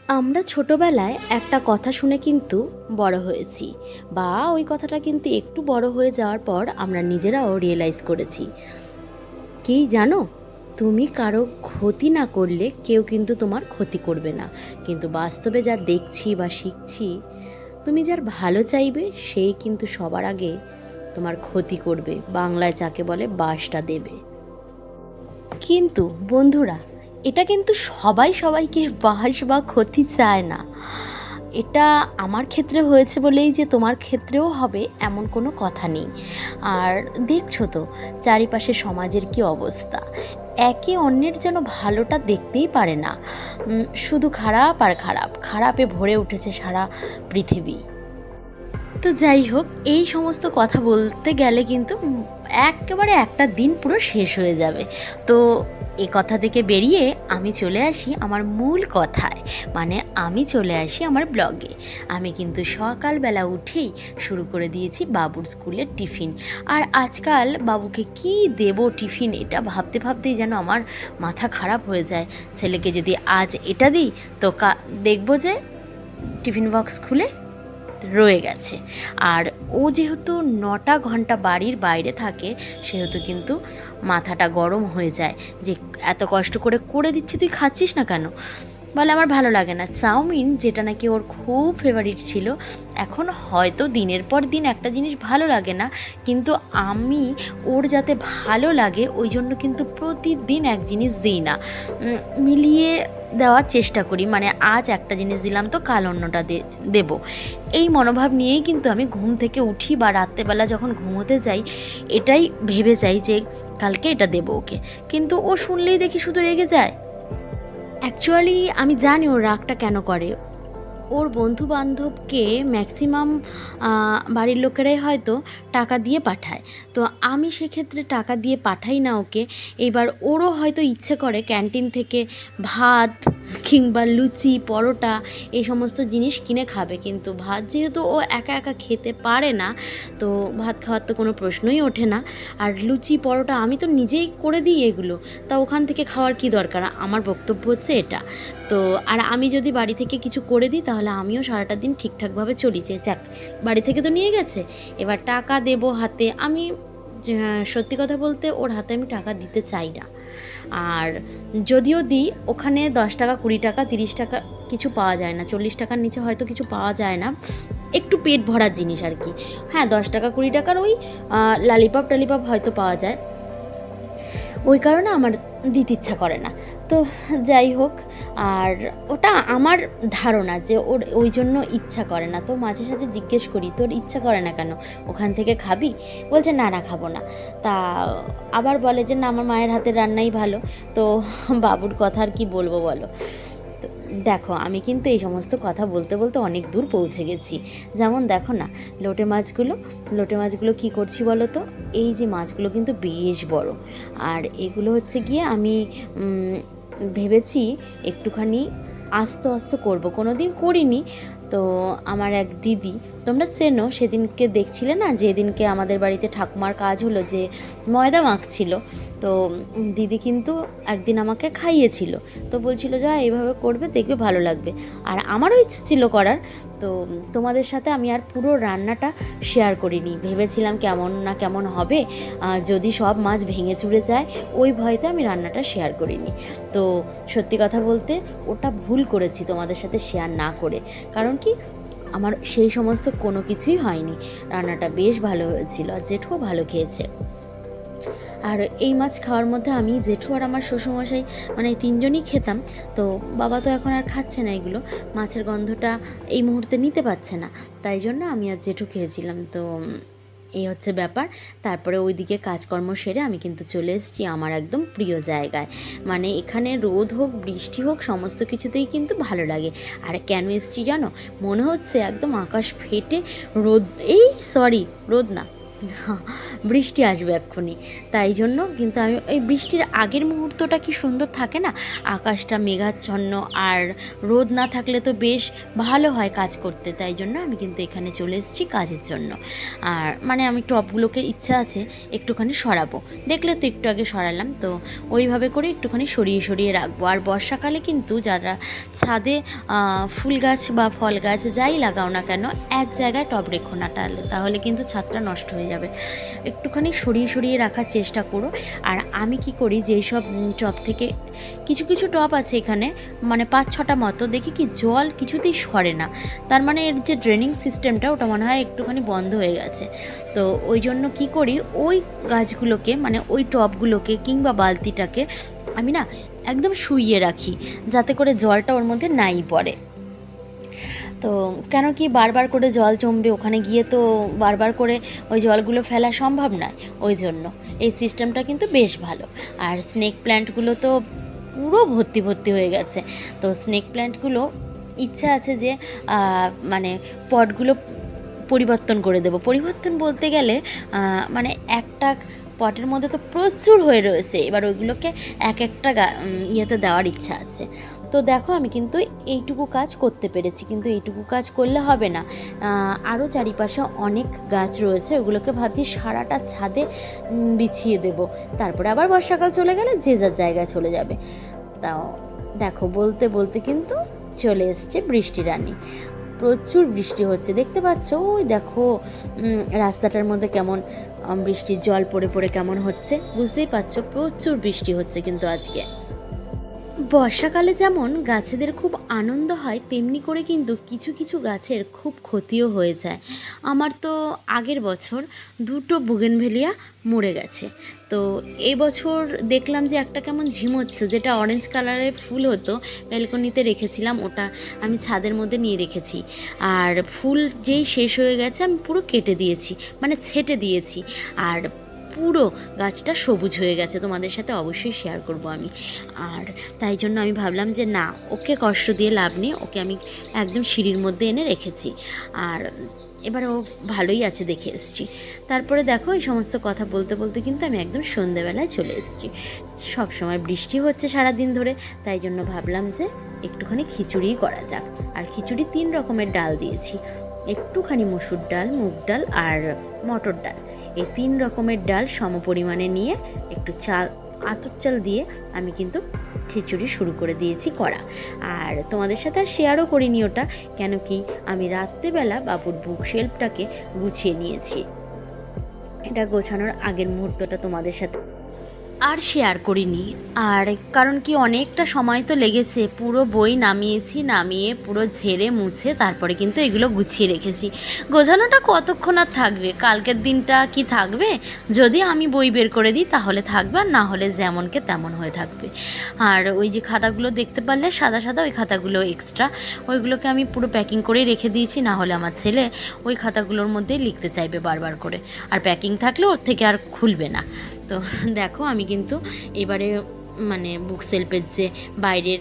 আমরা ছোটবেলায় একটা কথা শুনে কিন্তু বড় হয়েছি, বা ওই কথাটা কিন্তু একটু বড় হয়ে যাওয়ার পর আমরা নিজেরাও রিয়েলাইজ করেছি। কি জানো, তুমি কারো ক্ষতি না করলে কেউ কিন্তু তোমার ক্ষতি করবে না। কিন্তু বাস্তবে যা দেখছি বা শিখছি, তুমি যার ভালো চাইবে সেই কিন্তু সবার আগে তোমার ক্ষতি করবে, বাংলায় যাকে বলে বাসটা দেবে। কিন্তু বন্ধুরা, এটা কিন্তু সবাই সবাইকে বাস বা ক্ষতি চায় না। এটা আমার ক্ষেত্রে হয়েছে বলেই যে তোমার ক্ষেত্রেও হবে এমন কোনো কথা নেই। আর দেখছো তো চারিপাশে সমাজের কি অবস্থা, একে অন্যের যেন ভালোটা দেখতেই পারে না। শুধু খারাপ আর খারাপ, খারাপে ভরে উঠেছে সারা পৃথিবী। তো যাই হোক, এই সমস্ত কথা বলতে গেলে কিন্তু একেবারে একটা দিন পুরো শেষ হয়ে যাবে। তো এ কথা থেকে বেরিয়ে আমি চলে আসি আমার মূল কথায়, মানে আমি চলে আসি আমার ব্লগে। আমি কিন্তু সকালবেলা উঠেই শুরু করে দিয়েছি বাবুর স্কুলের টিফিন। আর আজকাল বাবুকে কি দেব টিফিন, এটা ভাবতে ভাবতেই যেন আমার মাথা খারাপ হয়ে যায়। ছেলেকে যদি আজ এটা দিই তো দেখবো যে টিফিন বক্স খুলে রয়ে গেছে। আর ও যেহেতু 9টা ঘন্টা বাড়ির বাইরে থাকে, সেহেতু কিন্তু মাথাটা গরম হয়ে যায় যে এত কষ্ট করে করে দিচ্ছি, তুই খাচ্ছিস না কেন। বলে আমার ভালো লাগে না। চাউমিন, যেটা নাকি ওর খুব ফেভারিট ছিল, এখন হয়তো দিনের পর দিন একটা জিনিস ভালো লাগে না, কিন্তু আমি ওর যাতে ভালো লাগে ওই জন্য কিন্তু প্রতিদিন এক জিনিস দিই না, মিলিয়ে দেওয়ার চেষ্টা করি। মানে আজ একটা জিনিস দিলাম তো কাল অন্যটা দেবো, এই মনোভাব নিয়েই কিন্তু আমি ঘুম থেকে উঠি বা রাত্রেবেলা যখন ঘুমোতে যাই এটাই ভেবে যাই যে কালকে এটা দেবো ওকে। কিন্তু ও শুনলেই দেখি শুধু রেগে যায়। অ্যাকচুয়ালি আমি জানি ওর রাগটা কেন করে। ওর বন্ধু বান্ধবকে ম্যাক্সিমাম বাড়ির লোকেরাই হয়তো টাকা দিয়ে পাঠায়, তো আমি সেক্ষেত্রে টাকা দিয়ে পাঠাই না ওকে। এবার ওরও হয়তো ইচ্ছে করে ক্যান্টিন থেকে ভাত কিংবা লুচি পরোটা এই সমস্ত জিনিস কিনে খাবে, কিন্তু ভাত যেহেতু ও একা একা খেতে পারে না, তো ভাত খাওয়ার তো কোনো প্রশ্নই ওঠে না। আর লুচি পরোটা আমি তো নিজেই করে দিই এগুলো, তা ওখান থেকে খাওয়ার কি দরকার। আমার বক্তব্য হচ্ছে এটা। তো আর আমি যদি বাড়ি থেকে কিছু করে দিই তাহলে আমিও সারাটা দিন ঠিকঠাকভাবে চলি, যে যাক বাড়ি থেকে তো নিয়ে গেছে, এবার টাকা দেবো হাতে। আমি সত্যি কথা বলতে ওর হাতে আমি টাকা দিতে চাই না। আর যদিও দিই, ওখানে 10 টাকা 20 টাকা 30 টাকা কিছু পাওয়া যায় না, 40 টাকার নিচে হয়তো কিছু পাওয়া যায় না, একটু পেট ভরার জিনিস আর কি। হ্যাঁ, 10 টাকা 20 টাকার ওই লালিপপ টালিপপ হয়তো পাওয়া যায়, ওই কারণে আমার দিতে ইচ্ছা করে না। তো যাই হোক, আর ওটা আমার ধারণা যে ওর ওই জন্য ইচ্ছা করে না। তো মাঝে সাঝে জিজ্ঞেস করি, তোর ইচ্ছা করে না কেন, ওখান থেকে খাবি? বলছে না না খাবো না। তা আবার বলে যে না আমার মায়ের হাতের রান্নাই ভালো। তো বাবুর কথা আর কি বলবো বলো। তো দেখো, আমি কিন্তু এই সমস্ত কথা বলতে বলতে অনেক দূর পৌঁছে গেছি। যেমন দেখো না, লোটে মাছগুলো কী করছি বলো তো। এই যে মাছগুলো কিন্তু বেশ বড়, আর এগুলো হচ্ছে গিয়ে আমি ভেবেছি একটুখানি আস্তে আস্তে করবো, কোনো দিন করিনি। তো আমার এক দিদি, তোমরা চেনো, সেদিনকে দেখছিলে না যেদিনকে আমাদের বাড়িতে ঠাকুমার কাজ হলো, যে ময়দা মাখছিল, তো দিদি কিন্তু একদিন আমাকে খাইয়েছিল। তো বলছিল যা এইভাবে করবে দেখবে ভালো লাগবে। আর আমারও ইচ্ছে ছিল করার। তো তোমাদের সাথে আমি আর পুরো রান্নাটা শেয়ার করিনি, ভেবেছিলাম কেমন না কেমন হবে, যদি সব মাছ ভেঙে চুরে যায়, ওই ভয়তে আমি রান্নাটা শেয়ার করিনি। তো সত্যি কথা বলতে ওটা ভুল করেছি তোমাদের সাথে শেয়ার না করে, কারণ কি আমার সেই সমস্ত কোনো কিছুই হয়নি। রান্নাটা বেশ ভালো হয়েছিল, আর জেঠুও ভালো খেয়েছে। আর এই মাছ খাওয়ার মধ্যে আমি, জেঠু আর আমার শ্বশুরমশাই, মানে তিনজনই খেতাম। তো বাবা তো এখন আর খাচ্ছে না এগুলো, মাছের গন্ধটা এই মুহূর্তে নিতে পারছে না, তাই জন্য আমি আর জেঠু খেয়েছিলাম। তো এই হচ্ছে ব্যাপার। তারপরে ওইদিকে কাজকর্ম সেরে আমি কিন্তু চলে এসেছি আমার একদম প্রিয় জায়গায়। মানে এখানে রোদ হোক বৃষ্টি হোক সমস্ত কিছুতেই কিন্তু ভালো লাগে। আর কেন এসেছি জানো, মনে হচ্ছে একদম আকাশ ফেটে রোদ, এই সরি রোদ না, বৃষ্টি আসবে এক্ষুনি, তাই জন্য কিন্তু আমি ওই বৃষ্টির আগের মুহূর্তটা কি সুন্দর থাকে না, আকাশটা মেঘাচ্ছন্ন, আর রোদ না থাকলে তো বেশ ভালো হয় কাজ করতে। তাই জন্য আমি কিন্তু এখানে চলে এসেছি কাজের জন্য। আর মানে আমি টবগুলোকে ইচ্ছা আছে একটুখানি সরাবো, দেখলে তো একটু আগে সরালাম, তো ওইভাবে করে একটুখানি সরিয়ে সরিয়ে রাখবো। আর বর্ষাকালে কিন্তু যারা ছাদে ফুল গাছ বা ফল গাছ যাই লাগাও না কেন, এক জায়গায় টব রেখো না, তাহলে কিন্তু ছাদটা নষ্ট হয়ে যাবে। একটুখানি সরিয়ে সরিয়ে রাখার চেষ্টা করো। আর আমি কি করি, যেই সব টব থেকে কিছু কিছু টব আছে এখানে, মানে 5-6টা মতো, দেখি কি জল কিছুতেই সরে না, তার মানে এর যে ড্রেনিং সিস্টেমটা ওটা মনে হয় একটুখানি বন্ধ হয়ে গেছে। তো ওই জন্য কি করি, ওই গাছগুলোকে মানে ওই টবগুলোকে কিংবা বালতিটাকে আমি না একদম শুইয়ে রাখি, যাতে করে জলটা ওর মধ্যে নাই পড়ে। তো কেন কি বারবার করে জল জমবে, ওখানে গিয়ে তো বারবার করে ওই জলগুলো ফেলা সম্ভব নয়, ওই জন্য এই সিস্টেমটা কিন্তু বেশ ভালো। আর স্নেক প্ল্যান্টগুলো তো পুরো ভর্তি ভর্তি হয়ে গেছে। তো স্নেক প্ল্যান্টগুলো ইচ্ছা আছে যে মানে পটগুলো পরিবর্তন করে দেব। পরিবর্তন বলতে গেলে মানে একটা পটের মধ্যে তো প্রচুর হয়ে রয়েছে, এবার ওইগুলোকে এক একটা ইয়েতে দেওয়ার ইচ্ছা আছে। তো দেখো আমি কিন্তু এইটুকু কাজ করতে পেরেছি, কিন্তু এইটুকু কাজ করলে হবে না, আরও চারিপাশে অনেক গাছ রয়েছে, ওগুলোকে ভাবছি সারাটা ছাদে বিছিয়ে দেব। তারপরে আবার বর্ষাকাল চলে গেলে যে যার জায়গায় চলে যাবে। তাও দেখো বলতে বলতে কিন্তু চলে এসছে বৃষ্টি রানী। প্রচুর বৃষ্টি হচ্ছে, দেখতে পাচ্ছ, ওই দেখো রাস্তাটার মধ্যে কেমন বৃষ্টির জল পড়ে পড়ে কেমন হচ্ছে, বুঝতেই পারছো প্রচুর বৃষ্টি হচ্ছে কিন্তু আজকে। বর্ষাকালে যেমন গাছেদের খুব আনন্দ হয়, তেমনি করে কিন্তু কিছু কিছু গাছের খুব ক্ষতিও হয়ে যায়। আমার তো আগের বছর 2টো বুগেনভেলিয়া মরে গেছে। তো এই বছর দেখলাম যে একটা কেমন ঝিমোচ্ছে, যেটা অরেঞ্জ কালারের ফুল হতো, ব্যালকনিতে রেখেছিলাম, ওটা আমি ছাদের মধ্যে নিয়ে রেখেছি। আর ফুল যেই শেষ হয়ে গেছে আমি পুরো কেটে দিয়েছি, মানে ছেঁটে দিয়েছি, আর পুরো গাছটা সবুজ হয়ে গেছে। তোমাদের সাথে অবশ্যই শেয়ার করব আমি। আর তাই জন্য আমি ভাবলাম যে না, ওকে কষ্ট দিয়ে লাভ নেই, ওকে আমি একদম সিঁড়ির মধ্যে এনে রেখেছি। আর এবার ও ভালোই আছে, দেখে এসেছি। তারপরে দেখো এই সমস্ত কথা বলতে বলতে কিন্তু আমি একদম সন্ধ্যেবেলায় চলে এসেছি। সব সময় বৃষ্টি হচ্ছে সারা দিন ধরে, তাই জন্য ভাবলাম যে একটুখানি খিচুড়িই করা যাক। আর খিচুড়ি 3 রকমের ডাল দিয়েছি, একটুখানি মসুর ডাল, মুগ ডাল আর মটর ডাল। এই 3 রকমের ডাল সমপরিমাণে নিয়ে একটু চাল, আতপ চাল দিয়ে আমি কিন্তু খিচুড়ি শুরু করে দিয়েছি করা। আর তোমাদের সাথে আর শেয়ারও করিনি ওটা, কেন কি আমি রাত্রেবেলা বাবুর বুক শেলফটাকে গুছিয়ে নিয়েছি। এটা গোছানোর আগের মুহূর্তটা তোমাদের সাথে আর শেয়ার করিনি। আর কারণ কি অনেকটা সময় তো লেগেছে, পুরো বই নামিয়ে পুরো ঝেড়ে মুছে তারপরে কিন্তু এগুলো গুছিয়ে রেখেছি। গোছানোটা কতক্ষণ আর থাকবে, কালকের দিনটা কি থাকবে? যদি আমি বই বের করে দিই তাহলে থাকবে, আর না হলে যেমনকে তেমন হয়ে থাকবে। আর ওই যে খাতাগুলো দেখতে পারলে সাদা সাদা, ওই খাতাগুলো এক্সট্রা, ওইগুলোকে আমি পুরো প্যাকিং করেই রেখে দিয়েছি, না হলে আমার ছেলে ওই খাতাগুলোর মধ্যেই লিখতে চাইবে বারবার করে, আর প্যাকিং থাকলে ওর থেকে আর খুলবে না। তো দেখো আমি কিন্তু এবারে মানে বুক সেলফের যে বাইরের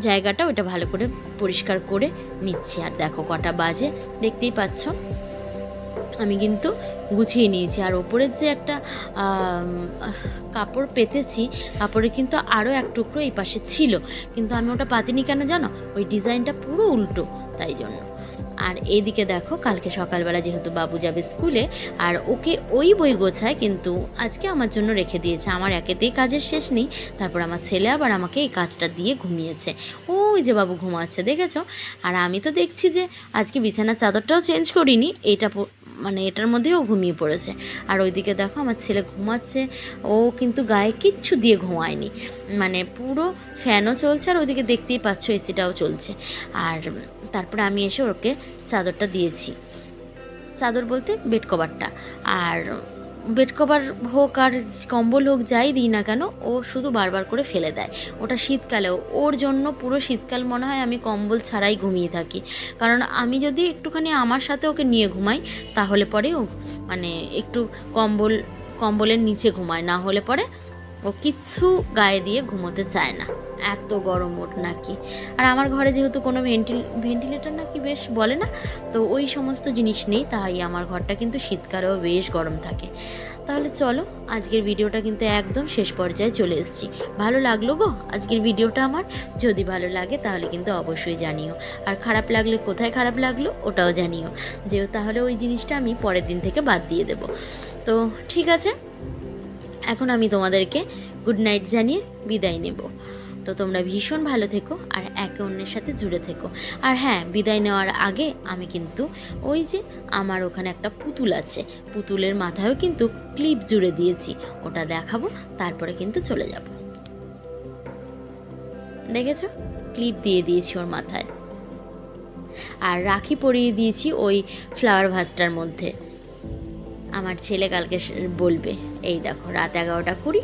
জায়গাটা ওটা ভালো করে পরিষ্কার করে নিচ্ছি। আর দেখো কটা বাজে, দেখতেই পাচ্ছ আমি কিন্তু গুছিয়ে নিয়েছি। আর ওপরের যে একটা কাপড় পেতেছি, কাপড়ে কিন্তু আরও এক টুকরো এই পাশে ছিল, কিন্তু আমি ওটা পাতিনি কেন জানো, ওই ডিজাইনটা পুরো উল্টো, তাই জন্য। আর এইদিকে দেখো কালকে সকালবেলা যেহেতু বাবু যাবে স্কুলে, আর ওকে ওই বই গোছায় কিন্তু আজকে আমার জন্য রেখে দিয়েছে। আমার একেতেই কাজের শেষ নেই, তারপর আমার ছেলে আবার আমাকে এই কাজটা দিয়ে ঘুমিয়েছে। ওই যে বাবু ঘুমাচ্ছে দেখেছো। আর আমি তো দেখছি যে আজকে বিছানার চাদরটাও চেঞ্জ করিনি, এটা মানে এটার মধ্যেও ঘুমিয়ে পড়েছে। আর ওইদিকে দেখো আমার ছেলে ঘুমাচ্ছে, ও কিন্তু গায়ে কিচ্ছু দিয়ে ঘুমায়নি, মানে পুরো ফ্যানও চলছে, আর ওইদিকে দেখতেই পাচ্ছ এসিটাও চলছে। আর তারপরে আমি এসে ওকে চাদরটা দিয়েছি, চাদর বলতে বেড কভারটা। আর বেড কভার হোক আর কম্বল হোক যাই দিই না কেন, ও শুধু বারবার করে ফেলে দেয়। ওটা শীতকালেও ওর জন্য পুরো শীতকাল মনে হয় আমি কম্বল ছাড়াই ঘুমিয়ে থাকি, কারণ আমি যদি একটুখানি আমার সাথে ওকে নিয়ে ঘুমাই তাহলে পরে ও মানে একটু কম্বলের নিচে ঘুমায়, না হলে পরে ও কিচ্ছু গায়ে দিয়ে ঘুমোতে চায় না, এত গরম ওর নাকি। আর আমার ঘরে যেহেতু কোনো ভেন্টিলেটর নাকি বেশ বলে না, তো ওই সমস্ত জিনিস নেই, তাই আমার ঘরটা কিন্তু শীতকালেও বেশ গরম থাকে। তাহলে চলো, আজকের ভিডিওটা কিন্তু একদম শেষ পর্যায়ে চলে এসেছি। ভালো লাগলো গো আজকের ভিডিওটা আমার? যদি ভালো লাগে তাহলে কিন্তু অবশ্যই জানিও, আর খারাপ লাগলে কোথায় খারাপ লাগলো ওটাও জানিও, যেও তাহলে ওই জিনিসটা আমি পরের দিন থেকে বাদ দিয়ে দেব। তো ঠিক আছে, এখন আমি তোমাদেরকে গুড নাইট জানিয়ে বিদায় নেব। তো তোমরা ভীষণ ভালো থেকো আর একে অন্যের সাথে জুড়ে থেকো। আর হ্যাঁ, বিদায় নেওয়ার আগে আমি কিন্তু ওই যে আমার ওখানে একটা পুতুল আছে, পুতুলের মাথায়ও কিন্তু ক্লিপ জুড়ে দিয়েছি, ওটা দেখাবো, তারপরে কিন্তু চলে যাব। দেখেছো, ক্লিপ দিয়ে দিয়েছি ওর মাথায়, আর রাখি পরিয়ে দিয়েছি ওই ফ্লাওয়ার ভাসটার মধ্যে। আমার ছেলে কালকে বলবে, এই দেখো রাত 11:20